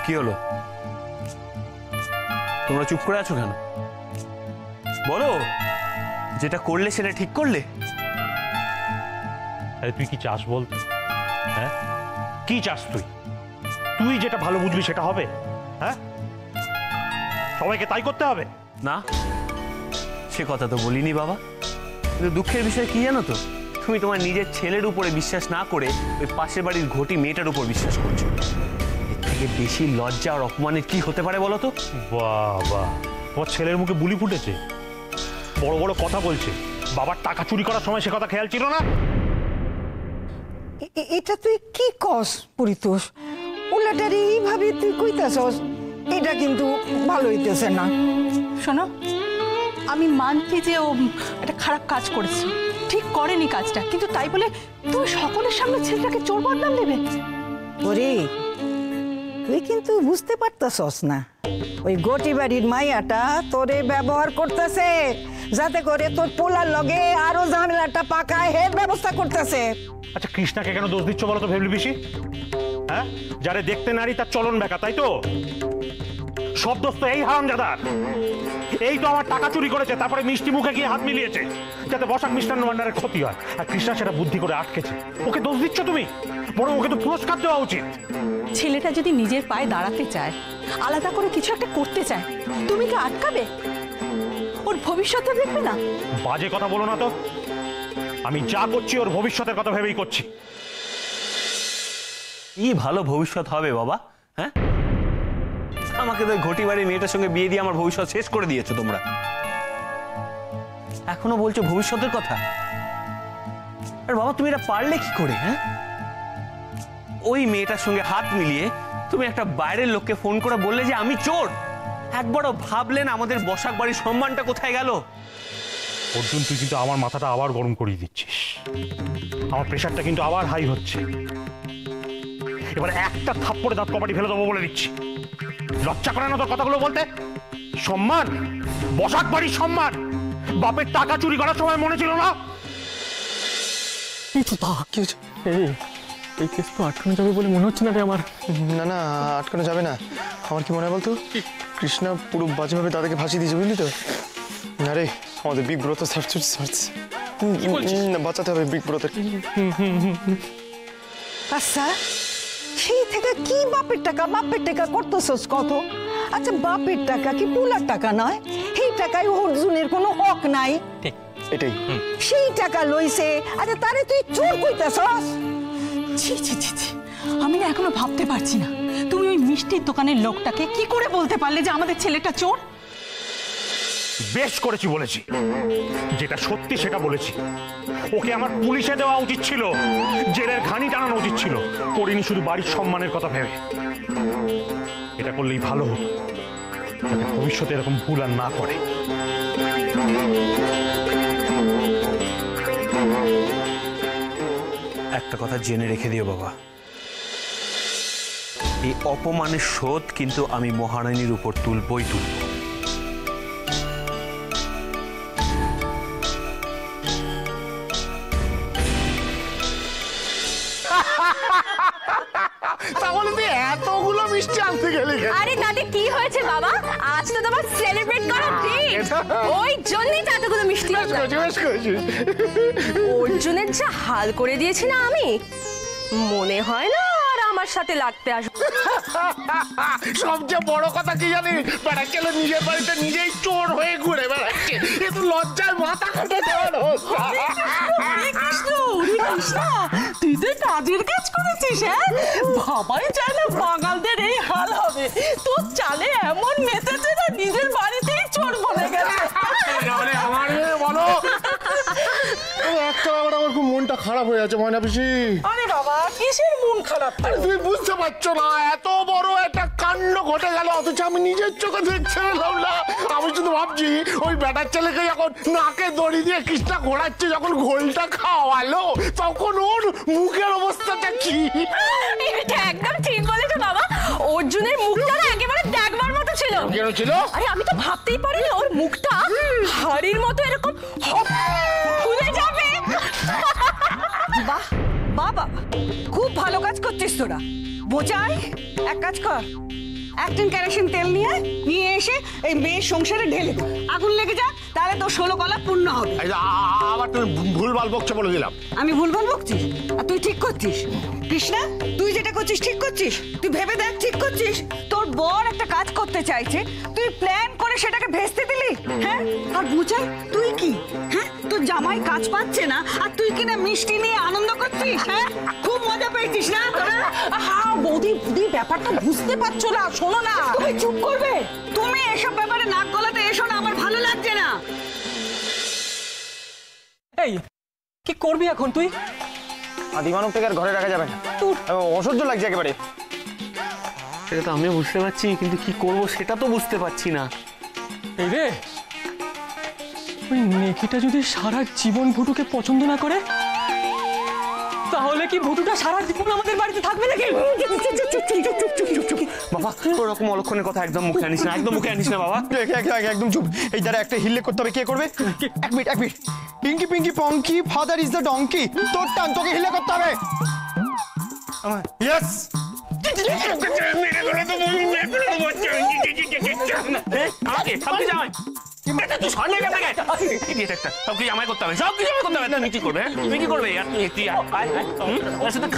কি হলো? তোমরা চুপ করে আছো কেন? বলো, যেটা করলে সেটা ঠিক করলে? আরে তুই কি চাস বলতে? হ্যাঁ, কি চাস তুই? তুই যেটা ভালো বুঝবি সেটা হবে? হ্যাঁ, সবাইকে তাই করতে হবে না, সে কথা তো বলিনি বাবা। কিন্তু দুঃখের বিষয় কি জানো তো, তুমি তোমার নিজের ছেলের উপরে বিশ্বাস না করে ওই পাশের বাড়ির ঘটি মেয়েটার উপর বিশ্বাস করছো। এর থেকে বেশি লজ্জা আর অপমানের কি হতে পারে বলো তো? বাবা, তোমার ছেলের মুখে বুলি ফুটেছে, বড় বড় কথা বলছে। বাবার টাকা চুরি করার সময় সে কথা খেয়াল ছিল না? এটা তুই কি কস পরিতোষ? উল্লাটারি এইভাবে তুই কইতাছস, এটা কিন্তু ভালো হইতেছে না। শোনো, আমি মানছি যে ও একটা খারাপ কাজ করেছে, ঠিক করেনি কাজটা, কিন্তু তাই বলে তুমি সকলের সামনে ছেলেটাকে চোর বদনাম দেবে? ওরে, তুই কিন্তু বুঝতে পারতাছস না, ওই গটি বাড়ির মাইয়াটা তোরে ব্যবহার করতেছে যাতে করে তোর পোলার লগে আরো ঝামেলাটা পাকায় হের ব্যবস্থা করতেছে। আচ্ছা, কৃষ্ণাকে কেন দোষ দিচ্ছ বলো তো ভেবলি বেশি? হ্যাঁ, যারে দেখতে নারী তার চলন বেকা, তাই তো? সব দোষ তো এই হারামজাদার। এই তো আমার টাকা চুরি করেছে, তারপরে মিষ্টি মুখে গিয়ে হাত মিলিয়েছে যাতে বসাক মিষ্টান্ন ভান্ডারের ক্ষতি হয়, আর কৃষ্ণা সেটা বুদ্ধি করে আটকেছে। ওকে দোষ দিচ্ছ তুমি? বরং ওকে তো পুরস্কার দেওয়া উচিত। ছেলেটা যদি নিজের পায়ে দাঁড়াতে চায়, আলাদা করে কিছু একটা করতে চায়, তুমি কি আটকাবে? ওর ভবিষ্যৎ দেখবে না? বাজে কথা বলো না তো। আমি যা করছি ওর ভবিষ্যতের কথা ভেবেই করছি। কি ভালো ভবিষ্যৎ হবে বাবা? হ্যাঁ, আমাকে তো ঘটি বাড়ির মেয়েটার সঙ্গে বিয়ে দিয়ে আমার ভবিষ্যৎ শেষ করে দিয়েছো তোমরা। এখনো বলছো ভবিষ্যতের কথা? আর বাবা, তুমি এটা পারলে কি করে? হ্যাঁ, ওই মেয়েটার সঙ্গে হাত মিলিয়ে তুমি একটা বাইরের লোককে ফোন করে বললে যে আমি চোর। একবারও ভাবলেন আমাদের বসাক বাড়ির সম্মানটা কোথায় গেল? অর্জুন, তুই কিন্তু আমার মাথাটা আবার গরম করিয়ে দিচ্ছিস। আমার প্রেশারটা কিন্তু আবার হাই হচ্ছে। এবার একটা থাপ্পড়ে দাঁত কপাটি ফেলে দেবো বলে দিচ্ছি। লজ্জা করে না তোর কথাগুলো বলতে? সম্মান, বসাক বাড়ির সম্মান, বাপের টাকা চুরি করার সময় মনে ছিল না? এই কেস তো আটকানো যাবে বলে মনে হচ্ছে না রে আমার। না না, আটকানো যাবে না। আমার কি মনে হয় বলতো, কৃষ্ণা পুরো বাজেভাবে দাদাকে ফাঁসি দিয়েছে, বুঝলি তো? না রে, আমাদের বিগ ব্রো তো বাঁচাতে হবে বিগ ব্রোতে। আচ্ছা, সেই থেকে কি বাপের টাকা করতেছস কত? আচ্ছা, বাপের টাকা কি পোলার টাকা নয়? এই টাকায় অর্জুনের কোনো হক নাই। এটাই সেই টাকা লইছে, আচ্ছা তারে তুই চোর কইতাছস? ছি ছি ছি ছি, আমি না এখনো ভাবতে পারছি না, তুমি ওই মিষ্টির দোকানের লোকটাকে কি করে বলতে পারলে যে আমাদের ছেলেটা চোর? বেশ করেছি বলেছি, যেটা সত্যি সেটা বলেছি। ওকে আমার পুলিশে দেওয়া উচিত ছিল, জেলের ঘানি টানানো উচিত ছিল, করিনি শুধু বাড়ির সম্মানের কথা ভেবে। এটা করলেই ভালো হতো, যাতে ভবিষ্যতে এরকম ভুল আর না করে। একটা কথা জেনে রেখে দিও বাবা, এই অপমানের শোধ কিন্তু আমি মহারানীর উপর তুলবই তুলব। তাহলে তুই এতগুলো মিষ্টি আনতে গেলি? আরে দাদি, কি হয়েছে বাবা? আজ তো তোমার সেলিব্রেট করার দিন, ওই জন্যই তো এতগুলো মিষ্টি। অর্জুনের যা হাল করে দিয়েছি না আমি, মনে হয় না আর আমার সাথে লাগতে আসবে। সবচেয়ে বড় কথা কি জানিস? বেড়া ছেলে নিজের বাড়িতে নিজেই চোর হয়ে ঘুরে বেড়াচ্ছে। এ তো লজ্জায় মাথা কেটে দেওয়ার অবস্থা। তুই তো কাজের কাজ করেছিস। হ্যাঁ, ভাবাই যায় না বাঙালদের এই হাল হবে। তোর চালে এমন মেতেছে না, নিজের বাড়িতেই চোর বলে গেছে। আমার বলো, একটা আমার খুব মনটা খারাপ হয়ে আছে ময়না পিসি। আরে বাবা, কিসের মন খারাপ? তুমি বুঝতে পারছো না, এত বড় একটা কাণ্ড ঘটে গেল, অথচ আমি নিজের চোখে দেখতে পেলাম না। আমি শুধু ভাবছি, ওই বেটার ছেলেকে যখন নাকে দড়ি দিয়ে কৃষ্ণা ঘোরাচ্ছে, যখন ঘোলটা খাওয়ালো, তখন ওর মুখের অবস্থাটা কি? এটা একদম ঠিক বলেছো বাবা, অর্জুনের মুখটা না একেবারে দেখবার মতো ছিল। কেন ছিল? আরে আমি তো ভাবতেই পারিনি ওর মুখটা হাড়ির মতো এরকম খুলে যাবে। বাহ বাবা, খুব ভালো কাজ করছিস তোরা। বোঝাই, এক কাজ কর, একদিন কেরোসিন তেল নিয়ে এসে এই মেয়ের সংসারে ঢেলে দে, আগুন লেগে যাক, তাহলে তোর 16 কলা পূর্ণ হবে। এই যে আবার তুমি ভুলভাল বকছো বলে দিলাম। আমি ভুলভাল বকছিস আর তুই ঠিক করছিস? কৃষ্ণা, তুই যেটা করছিস ঠিক করছিস? তুই ভেবে দেখ ঠিক করছিস? তোর বর একটা কাজ করতে চাইছে, তুই প্ল্যান করে সেটাকে ভেস্তে দিলি, হ্যাঁ? আর বুঝাই তুই কি, হ্যাঁ? তোর জামাই কাজ পাচ্ছে না আর তুই কিনা মিষ্টি নিয়ে আনন্দ করছিস, হ্যাঁ? খুব মজা পেয়েছিস না তোরা? হ্যাঁ বৌদি, ব্যাপারটা বুঝতে পারছো না, শোনো না। তুমি চুপ করবে? তুমি এসব ব্যাপারে নাক গলাতে এসো না, আমার ভালো লাগছে না। এই কি করবি এখন তুই? আদিমানব থেকে আর ঘরে রাখা যাবে না, অসহ্য লাগছে একেবারে। সেটা তো আমিও বুঝতে পারছি, কিন্তু কি করব সেটা তো বুঝতে পারছি না। এই রে, ওই নেকিটা যদি সারা জীবন ভুটুকে পছন্দ না করে, তাহলে কি ভুটুটা সারা জীবন আমাদের বাড়িতে থাকবে নাকি? বাবা ওরকম অলক্ষণের কথা একদম মুখে আনিস না, একদম মুখে আনিস না বাবা। একদম চুপ। এই দ্বারা একটা হিল্লে করতে হবে, কে করবে? এক minute. Pinky pinky ponky, father is the donkey. তোর টান, তোকে হিল্লে করতে হবে। ইয়েস।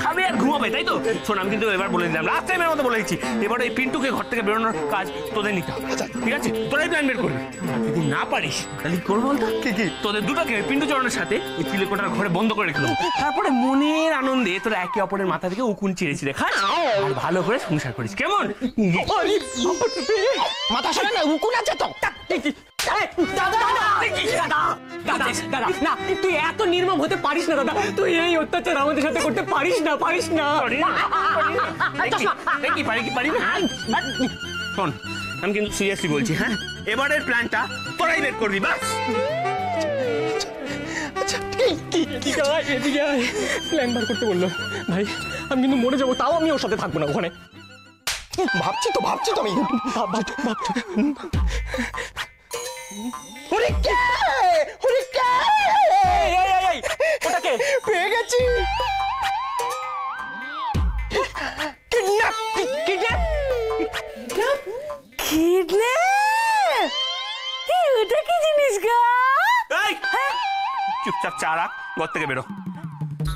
খাবে আর ঘুমাবে, তাই তো? শোন, আমি কিন্তু এবার বলে দিলাম, লাস্ট টাইমের মতো বলে দিচ্ছি, এবার এই পিন্টুকে ঘর থেকে বেরোনোর কাজ তোদের নিতে হবে, ঠিক আছে? তোরাই প্ল্যান বের করবি। যদি না পারিস তাহলে কি করবো বলতো? কি তোদের দুটোকে পিন্টু চরণের সাথে এই চিলেকোটার ঘরে বন্ধ করে রেখে দেবো। তারপরে মনের আনন্দে তোরা একে অপরের মাথা থেকে উকুন চিড়ে খাস আর ভালো করে সংসার করিস, কেমন? মাথা সরে না, উকুন আছে তো। না, তুই এত নির্মম হতে পারিস না দাদা, তুই এই অত্যাচার আমাদের সাথে করতে পারিস না। কি পারি না? শোন, আমি কিন্তু সিরিয়াসলি বলছি, হ্যাঁ? এবারের প্ল্যানটা তোরাই বের করবি, বাস। প্ল্যান বার করতে বললো ভাই, আমি কিন্তু মরে যাবো, তাও আমি ওর সাথে থাকবো না ওখানে। ভাবছি তো আমি। ওটাকে পেয়ে গেছি। ওটা কি জিনিস গা? চুপচাপ চা রাখ, ঘর থেকে বেরো।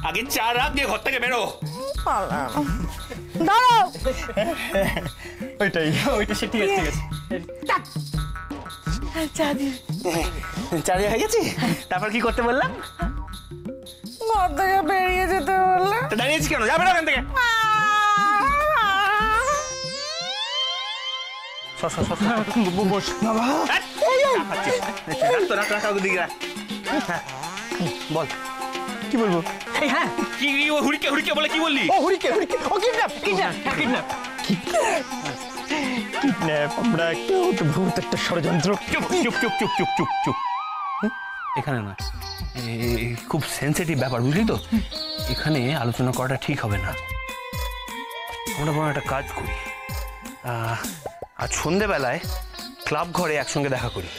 আগে চা রাখ, দিয়ে ঘর থেকে বেরো। দাঁড়াও। ওইটা সে ঠিক আছে। চা দিয়ে হয়ে গেছি, তারপর কি করতে বললাম? ঘর থেকে বেরিয়ে যেতে বললে। দাঁড়িয়েছি কেন? যাবে না এখান থেকে। বস বল, কি বলবো? হ্যাঁ, কি হুড়কে বলে কি বললি? কিডন্যাপ। আমরা একটা অদ্ভুত একটা ষড়যন্ত্র। চুপ। এখানে নয়, খুব সেন্সিটিভ ব্যাপার, বুঝলি তো? এখানে আলোচনা করাটা ঠিক হবে না। আমরা বরং একটা কাজ করি, আজ সন্ধেবেলায় ক্লাব ঘরে একসঙ্গে দেখা করি।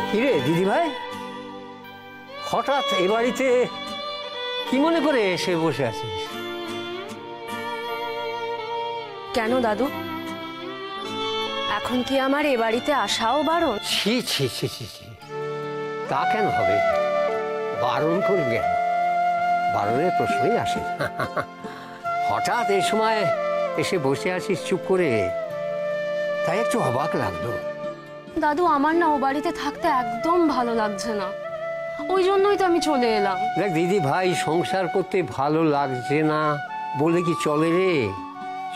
কিরে দিদি ভাই, হঠাৎ এ বাড়িতে কি মনে করে এসে বসে আছিস? কেন দাদু, এখন কি আমার এ বাড়িতে আসাও বারণ? ছি, তা কেন হবে? বারণ করবি কেন? বারণের প্রশ্নই আসে না। হঠাৎ এই সময় এসে বসে আছিস চুপ করে, তাই একটু অবাক লাগলো। দাদু, আমার না ও বাড়িতে থাকতে একদম ভালো লাগছে না, ওই জন্যই তো আমি চলে এলাম। দেখ দিদি ভাই, সংসার করতে ভালো লাগছে না বলে কি চলে রে?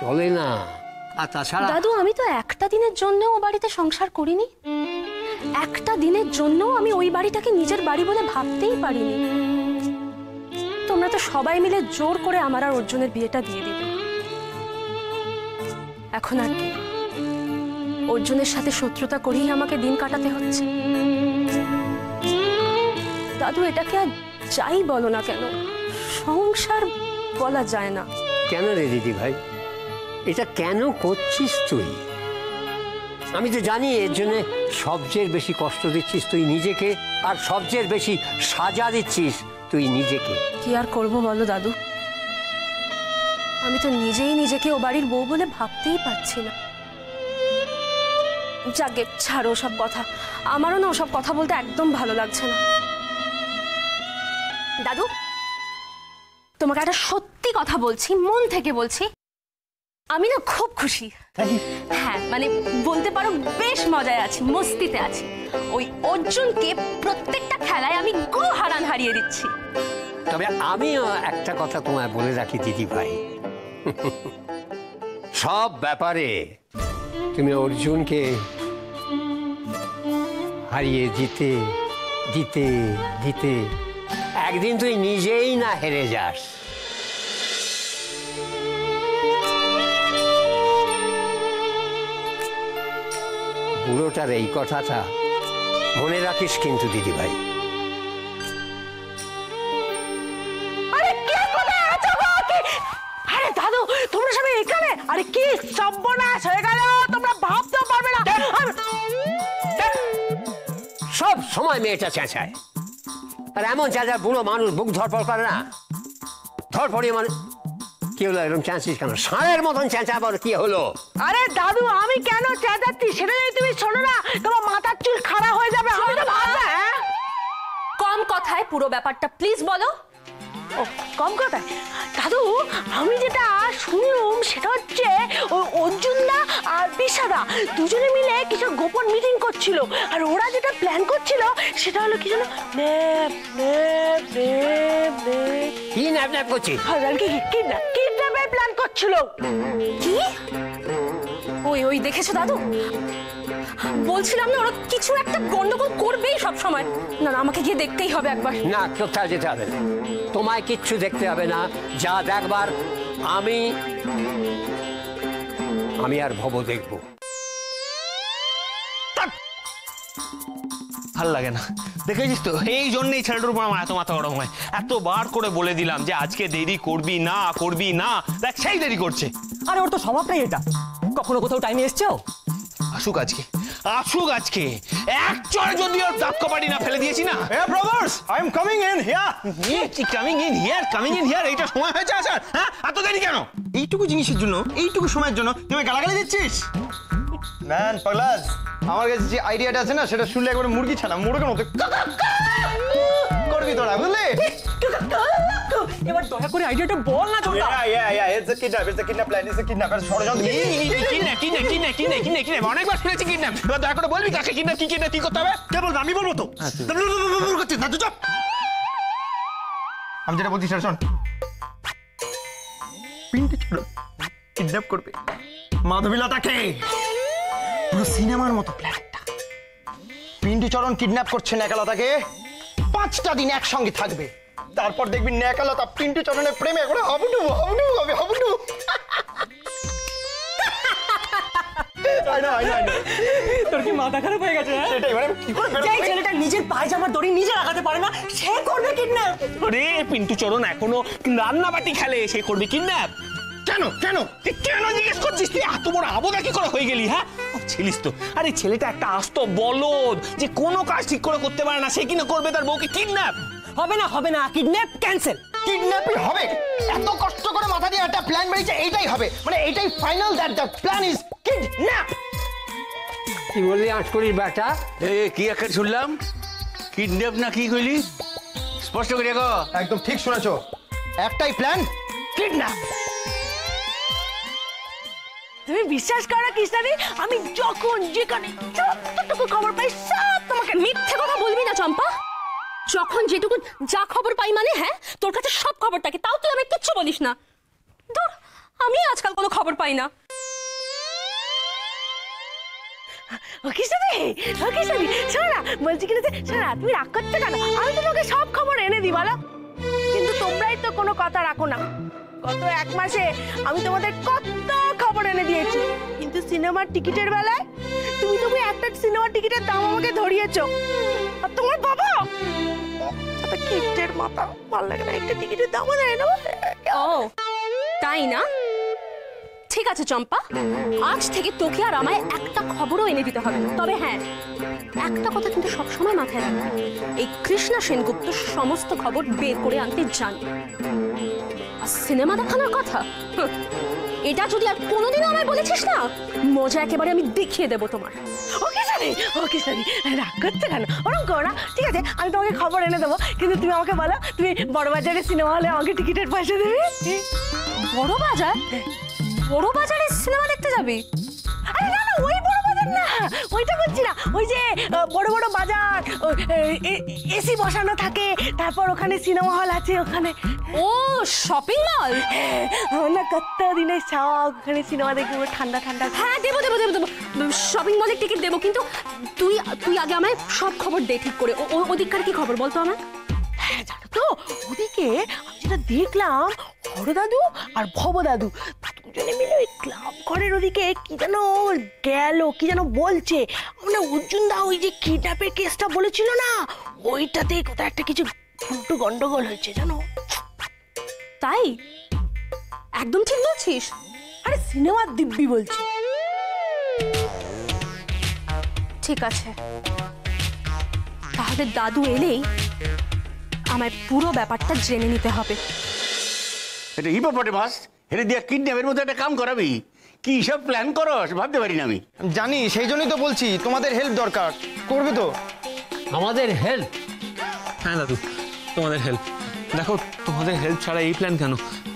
চলে না। আর তাছাড়া দাদু, আমি তো একটা দিনের জন্য ও বাড়িতে সংসার করিনি, একটা দিনের জন্য আমি ওই বাড়িটাকে নিজের বাড়ি বলে ভাবতেই পারিনি। তোমরা তো সবাই মিলে জোর করে আমার আর অর্জুনের বিয়েটা দিয়ে দিলে। এখন আর কি, অর্জুনের সাথে শত্রুতা করেই আমাকে দিন কাটাতে হচ্ছে। দাদু, এটাকে আর যাই বলো না কেন, সংসার বলা যায় না। কেন রে দিদি ভাই, এটা কেন করছিস তুই? আমি তো জানি এর জন্য সবচেয়ে বেশি কষ্ট দিচ্ছিস তুই নিজেকে, আর সবচেয়ে বেশি সাজা দিচ্ছিস তুই নিজেকে। কি আর করবো বলো দাদু, আমি তো নিজেই নিজেকে ও বাড়ির বউ বলে ভাবতেই পারছি না। যাকে ছাড়ো সব কথা, আমারও না ওসব কথা বলতে একদম ভালো লাগছে না। দাদু, তোমাকে একটা সত্যি কথা বলছি, মন থেকে বলছি, আমি না খুব খুশি। হ্যাঁ মানে বলতে পারো বেশ মজায় আছি, মস্তিতে আছি। ওই অর্জুনকে প্রত্যেকটা খেলায় আমি গো হারান হারিয়ে দিচ্ছি। তবে আমিও একটা কথা তোমায় বলে রাখি দিদি ভাই, সব ব্যাপারে তুমি অর্জুনকে হারিয়ে দিতে দিতে দিতে একদিন তুই নিজেই না হেরে যাস। বুড়োটার এই কথাটা মনে রাখিস কিন্তু দিদি ভাই। আরে দাদু, তোমরা সবাই এখানে? আরে কি সর্বনাশ হয়ে গেল, তোমরা ভাবতেও পারবে না। সব সময় মেয়েটা চেঁচায়, আর এমন চেঁচায় বুড়ো মানুষ বুক ধরপড় করে না। ধরপড়িয়ে মানে কি হলো, এরকম চেঁচিস কেন? ষাঁড়ের মতন চেঁচাবার কি হলো? আরে দাদু, আমি কেন চেঁচাচ্ছি সেটা যদি তুমি শোনো না, তোমার মাথার চুল খাড়া হয়ে যাবে। আমি তো ভাবনা। কম কথায় পুরো ব্যাপারটা প্লিজ বলো। ও কম কথায়? দাদু, আমি যেটা শুনলাম সেটা হচ্ছে ওই অর্জুনদা আর বিশাদা দুজনে মিলে কিছু গোপন মিটিং করছিল, আর ওরা যেটা প্ল্যান করছিল সেটা হলো কি জানো, কি ন্যাপ ন্যাপ করছিস? কিডন্যাপের প্ল্যান করছিল। কি? ওই ওই দেখেছো দাদু, বলছিলাম না ওরা কিছু একটা গন্ডগোল করবেই সব সময়। না না, আমাকে গিয়ে দেখতেই হবে একবার। না, কোথায় যেতে হবে না, তোমায় কিচ্ছু দেখতে হবে না। যা দেখবার আমি আর ভব দেখব। ভাল লাগে না, দেখেছিস তো, এই জন্যই ছেলেটার উপর আমার এত মাথা গরম হয়। এতবার করে বলে দিলাম যে আজকে দেরি করবি না করবি না, দেখ সেই দেরি করছে। আরে ওর তো স্বভাবটাই এটা, কখনো কোথাও টাইমে এসছো? আসুক আজকে, আসুক আজকে। এক চড়ে যদি ওর দাঁত কপাটি না ফেলে দিয়েছি না। Brothers, I am coming in here. Coming in here, এইটা সময় হয়েছে আসার? হ্যাঁ, এত দেরি কেন? এইটুকু জিনিসের জন্য, এইটুকু সময়ের জন্য তুমি গালাগালি দিচ্ছিস? ম্যান পাগলাস, আমার কাছে যে আইডিয়াটা আছে না, সেটা শুনলে একবারে মুরগি ছানা মুরগের মতো করবি তোরা, বুঝলি? এবার দয়া করে আইডিয়াটা বল না তোমরা। It's a kidnap plan, it's a kidnap, ষড়যন্ত্র। অনেকবার শুনেছি কিডন্যাপ, এবার দয়া করে বলবি কাকে কিডন্যাপ, কি করতে হবে? কে বলবে? আমি বলবো তো। করছিস না তুই, চুপ। আমি যেটা বলছি সেটা শোন। পিন্টু কিডন্যাপ করবে মাধবীলতাকে, পুরো সিনেমার মতো প্ল্যানটা। পিন্টু চরণ কিডন্যাপ করছে নেকালতাকে, 5টা দিন একসঙ্গে থাকবে, তারপর দেখবি নেকালতা পিন্টু চরণের প্রেমে করে হাবুডু হবে, হাবুডু। তোর কি মাথা খারাপ হয়ে গেছে? সেটাই, মানে কি করে যেই ছেলেটা নিজের পায়জামার দড়ি নিজে লাগাতে পারে না, সে করবে কিডন্যাপ? আরে পিন্টু চরণ এখনো রান্নাবাটি খেলে, সে করবে কিডন্যাপ? কেন কেন কেন জিজ্ঞেস করছিস? তুই এত বড় আবোধা কি করে হয়ে গেলি? হ্যাঁ, ছিলিস তো। আরে ছেলেটা একটা আস্ত বলদ, যে কোনো কাজ ঠিক করে করতে পারে না, সে কিনা করবে তার বউকে কিডন্যাপ? হবে না, কিডন্যাপ ক্যান্সেল। কিডন্যাপই হবে। এত কষ্ট করে মাথা দিয়ে একটা প্ল্যান বেরিয়েছে, এইটাই হবে, মানে এইটাই final, that the plan is kidnap. কি বললি আঁশকড়ির বেটা? কি একটা শুনলাম, কিডন্যাপ না কি কইলি? স্পষ্ট করে গো। একদম ঠিক শুনেছো, একটাই প্ল্যান, কিডন্যাপ। তুমি বিশ্বাস করো কৃষ্ণাদি, আমি যখন যেখানে যতটুকু খবর পাই সব তোমাকে। মিথ্যে কথা বলবি না চম্পা, যখন যেটুকু যা খবর পাই মানে, হ্যাঁ তোর কাছে সব খবর থাকে, তাও তুই আমাকে কিচ্ছু বলিস না। ধর, আমি আজকাল কোনো খবর পাই না। কৃষ্ণাদি, শোনো না, বলছি কিনা যে, শোনো না, তুমি রাগ করছো কেন? আমি তোমাকে সব খবর এনে দিই বলো, কিন্তু তোমরাই তো কোনো কথা রাখো না। গত 1 মাসে আমি তোমাদের কত খবর এনে দিয়েছি, কিন্তু সিনেমার টিকিটের বেলায় তুমি একটা সিনেমার টিকিটের দাম আমাকে ধরিয়েছো, আর তোমার বাবা কিটের মাথা ভালো লাগে না, একটা টিকিটের দামও দেয় না। ও তাই না, ঠিক আছে চম্পা, আজ থেকে তোকে আর আমায় একটা খবরও এনে দিতে হবে না। তবে হ্যাঁ, একটা কথা কিন্তু সবসময় মাথায় রাখবে, এই কৃষ্ণা সেনগুপ্ত সমস্ত খবর বের করে আনতে জানে। আর সিনেমা দেখানোর কথা, এটা যদি আর কোনোদিনও আমায় বলেছিস না, মজা একেবারে আমি দেখিয়ে দেবো তোমার। ওকে সারি, ওকে সারি, রাগ করতে কেন? ওরকম করো না, ঠিক আছে আমি তোমাকে খবর এনে দেবো, কিন্তু তুমি আমাকে বলো তুমি বড়বাজারে সিনেমা হলে আমাকে টিকিটের পয়সা দেবে। বড় বাজার? বড় বাজারে সিনেমা দেখতে যাবি? আরে না না, ওই বড় বাজার না, ওইটা বলছি না, ওই যে বড় বড় বাজার, এসি বসানো থাকে, তারপর ওখানে সিনেমা হল আছে ওখানে। ও শপিং মল? আমার না কত দিনের শখ ওখানে সিনেমা দেখবো, ঠান্ডা ঠান্ডা। হ্যাঁ দেবো দেবো দেবো দেবো, শপিং মলের টিকিট দেবো, কিন্তু তুই তুই আগে আমায় সব খবর দে ঠিক করে। ওদিককার কি খবর বলতো আমায়? হ্যাঁ জানো তো, ওদিকে আমি যেটা দেখলাম, হরদাদু আর ভবদাদু দুজনে মিলে ওই ক্লাব ঘরের ওদিকে কি যেন গেল, কি যেন বলছে। মানে অর্জুন দা ওই যে কিডন্যাপের কেসটা বলেছিল না, ওইটাতে কোথাও একটা কিছু একটু গন্ডগোল হয়েছে জানো। তাই? একদম ঠিক বলছিস? আরে সিনেমার দিব্যি বলছি। ঠিক আছে, তাহলে দাদু এলেই আমায় পুরো ব্যাপারটা জেনে নিতে হবে। এটা হিপোপটেমাস হেরে দিয়া কিডন্যাপের মতো একটা কাম করাবি? কি সব প্ল্যান করস ভাবতে পারি না আমি। জানি, সেই জন্যই তো বলছি তোমাদের হেল্প দরকার। করবে তো? আমাদের হেল্প? হ্যাঁ দাদু, তোমাদের হেল্প। দেখো, তোমাদের হেল্প ছাড়া এই প্ল্যান কেন,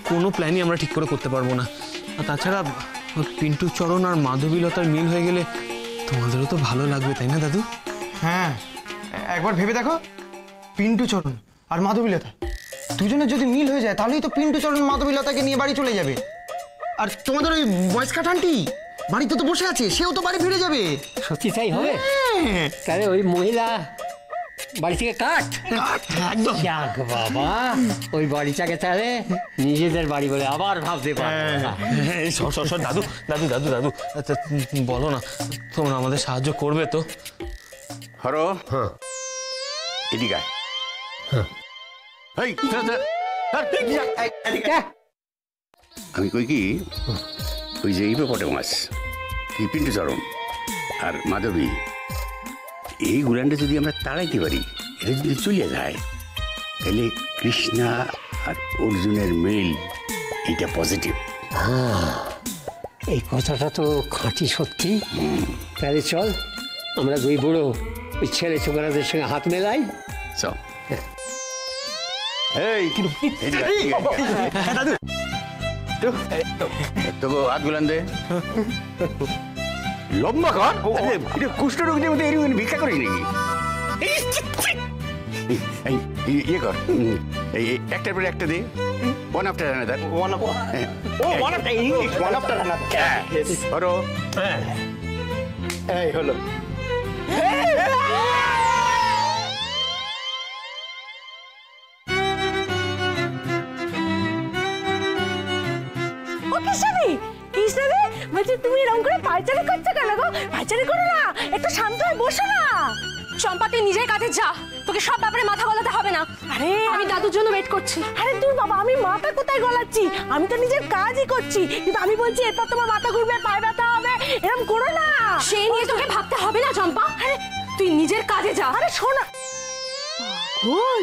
কোনো প্ল্যানই আমরা ঠিক করে করতে পারবো না। আর তাছাড়া পিন্টু চরণ আর মাধবীলতার মিল হয়ে গেলে তোমাদেরও তো ভালো লাগবে, তাই না দাদু? হ্যাঁ, একবার ভেবে দেখো, পিন্টু চরণ আর মাধবীলতা দুজনের যদি মিল হয়ে যায়, তাহলেই তো পিন্টু চরণ মাধবীলতাকে নিয়ে বাড়ি চলে যাবে। আর তোমাদের ওই বয়স কাটানটি বাড়িতে তো বসে আছে, সেও তো বাড়ি ফিরে যাবে। সত্যি তাই হবে? হ্যাঁ। তাহলে ওই মহিলা বাড়ি থেকে কাট। একদম। যাক বাবা, ওই বাড়িটাকে তাহলে নিজেদের বাড়ি বলে আবার ভাবতে পারবো। সর দাদু দাদু দাদু দাদু, আচ্ছা বলো না, তোমরা আমাদের সাহায্য করবে তো? হর, এদিকে আয়। এই, আমি কই কি, ওই যে হিপোপটেমাস, কি পিন্টু চরণ আর মাধবী, এই গুলানটা যদি আমরা তাড়াইতে পারি, এটা যদি চলে যায়, তাহলে কৃষ্ণা আর অর্জুনের মিল এটা পজিটিভ। এই কথাটা তো খাঁটি সত্যি। তাহলে চল আমরা দুই বুড়ো ওই ছেলে ছোকরাদের সঙ্গে হাত মেলাই। চল। এই দাদু, তোকে হাত গুলান দে, লম্বা কর। এটা কুষ্ঠ রোগীদের মধ্যে এরকম ভিক্ষা করিস নাকি? ইয়ে কর, এই একটার পরে একটা দে, ওয়ান আফটার অ্যানাদার। এই হলো। ও কৃষ্ণাদি, কৃষ্ণাদি বলছি তুমি এরকম করে পায়চারি করছো কেন গো? পায়চারি করো না, একটু শান্ত হয়ে বসো না। চম্পা তুই নিজের কাজে যা, তোকে সব ব্যাপারে মাথা গলাতে হবে না। আরে আমি দাদুর জন্য ওয়েট করছি। আরে দূর বাবা, আমি মাথা কোথায় গলাচ্ছি? আমি তো নিজের কাজই করছি, কিন্তু আমি বলছি এরপর তোমার মাথা ঘুরবে, পায়ে ব্যথা হবে, এরকম করো না। সেই নিয়ে তোকে ভাবতে হবে না চম্পা, তুই নিজের কাজে যা। আরে শোনা পাগল,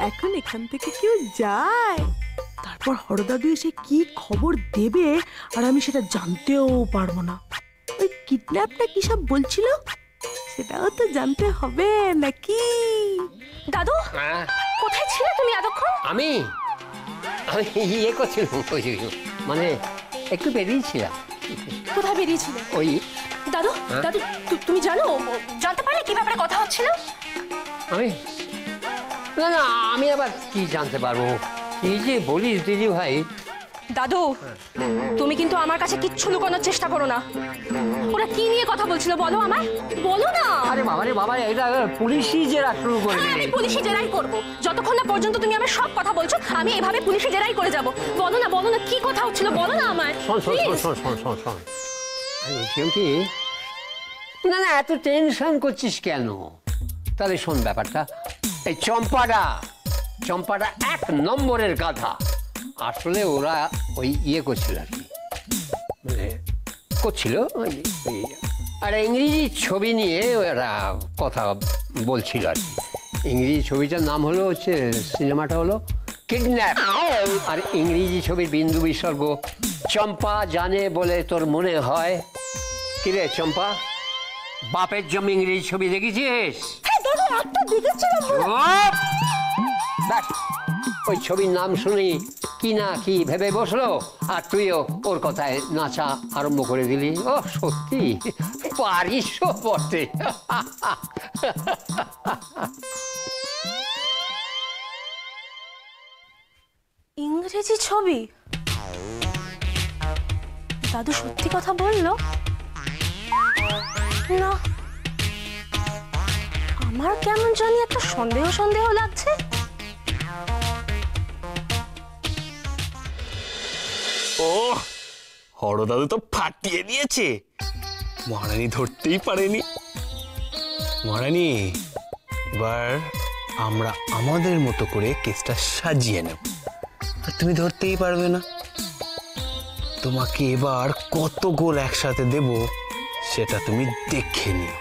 এখন এখান থেকে কেউ যায়, তারপর হরদাদু এসে কি খবর দেবে আর আমি সেটা জানতেও পারবো না। ওই কিডন্যাপটা কি সব বলছিল, সেটাও তো জানতে হবে নাকি? দাদু কোথায় ছিলে তুমি এতক্ষণ? আমি ইয়ে করছিলাম, মানে একটু বেরিয়েছিলাম। কোথায় বেরিয়েছিলে? ওই দাদু দাদু তুমি জানতে পারলে কি ব্যাপারে কথা হচ্ছিল? আমি না না, আমি আবার কি জানতে পারবো? এই যে বলিস দিদি ভাই। দাদু তুমি কিন্তু আমার কাছে কিচ্ছু লুকানোর চেষ্টা করো না। ওরা কি নিয়ে কথা বলছিল বলো আমায়, বলো না। আরে বাবা রে বাবা, এটা পুলিশই জেরা শুরু করে দিল। আমি পুলিশি জেরাই করব, যতক্ষণ না পর্যন্ত তুমি আমার সব কথা বলছো আমি এভাবে পুলিশি জেরাই করে যাব। বলো না কি কথা হচ্ছিল, বলো না আমায়। শোন শোন শোন শোন শোন শোন, আমি বলছিলাম কি, না না এত টেনশন করছিস কেন? তাহলে শোন ব্যাপারটা, এই চম্পাটা এক নম্বরের গাধা। আসলে ওরা ওই ইয়ে করছিল আর কি, করছিল আর ইংরেজি ছবি নিয়ে ওরা কথা বলছিল আর কি। ইংরেজি ছবিটার নাম হলো হচ্ছে, সিনেমাটা হলো কিডন্যাপ। আর ইংরেজি ছবির বিন্দু বিসর্গ চম্পা জানে বলে তোর মনে হয়। কিরে চম্পা, বাপের জমি ইংরেজি ছবি দেখেছিস? ব্যাস, ওই ছবির নাম শুনি কি না কি ভেবে বসলো, আর তুইও ওর কথায় নাচা আরম্ভ করে দিলি। ও সত্যি পারিস বটে। ইংরেজি ছবি? দাদু সত্যি কথা বললো? না, আমার কেমন জানি একটা সন্দেহ সন্দেহ লাগছে। ও হরদাদু তো ফাটিয়ে দিয়েছে, মহারানী ধরতেই পারেনি। মহারানী, এবার আমরা আমাদের মতো করে কেসটা সাজিয়ে নেব, আর তুমি ধরতেই পারবে না। তোমাকে এবার কত গোল একসাথে দেব সেটা তুমি দেখে নিও।